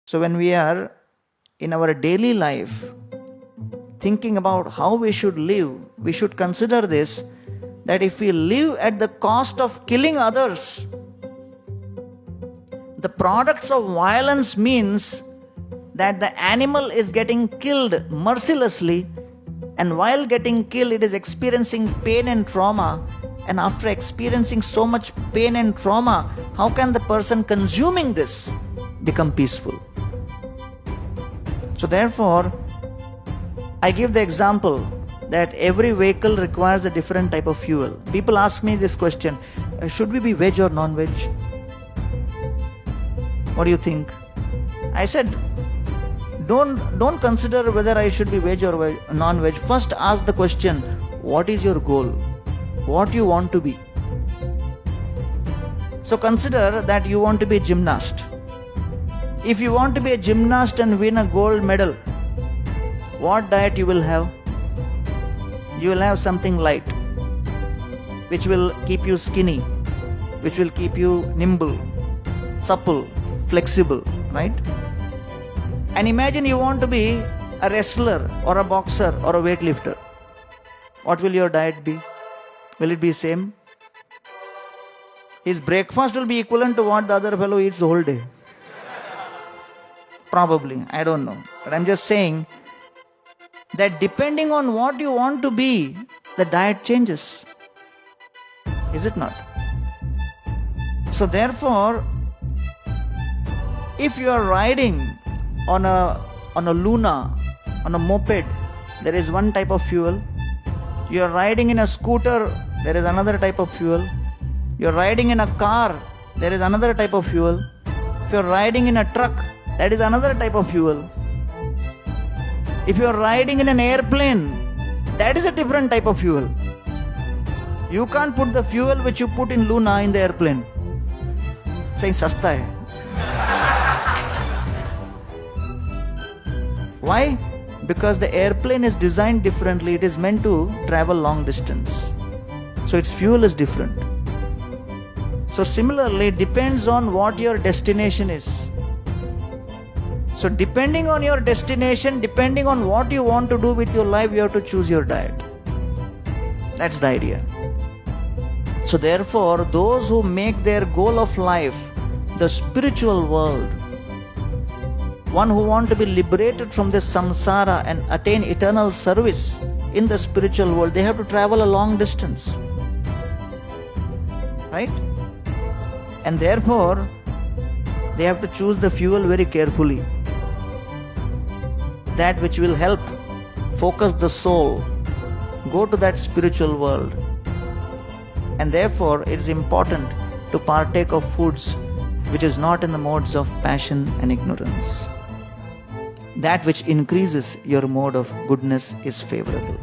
So when we are in our daily life thinking about how we should live, we should consider this, that if we live at the cost of killing others, the products of violence means that the animal is getting killed mercilessly, and while getting killed it is experiencing pain and trauma, and after experiencing so much pain and trauma, how can the person consuming this become peaceful? So therefore, I give the example that every vehicle requires a different type of fuel. People ask me this question, should we be veg or non-veg? What do you think? I said, don't consider whether I should be veg or non-veg. First ask the question, what is your goal? What you want to be? So consider that you want to be a gymnast. If you want to be a gymnast and win a gold medal, what diet you will have? You will have something light, which will keep you skinny, which will keep you nimble, supple, flexible, right? And imagine you want to be a wrestler or a boxer or a weightlifter. What will your diet be? Will it be same? His breakfast will be equivalent to what the other fellow eats the whole day. Probably, I don't know. But I'm just saying that depending on what you want to be, the diet changes. Is it not? So therefore, if you are riding on a Luna, on a moped, there is one type of fuel. You are riding in a scooter, there is another type of fuel. You are riding in a car, there is another type of fuel. If you are riding in a truck, that is another type of fuel. If you are riding in an airplane, that is a different type of fuel. You can't put the fuel which you put in Luna in the airplane. Saying sasta hai. Why? Because the airplane is designed differently. It is meant to travel long distance. So its fuel is different. So similarly, it depends on what your destination is. So depending on your destination, depending on what you want to do with your life, you have to choose your diet. That's the idea. So therefore, those who make their goal of life the spiritual world, one who want to be liberated from this samsara and attain eternal service in the spiritual world, they have to travel a long distance. Right? And therefore, they have to choose the fuel very carefully. That which will help focus the soul, go to that spiritual world. And therefore, it is important to partake of foods which is not in the modes of passion and ignorance. That which increases your mode of goodness is favorable.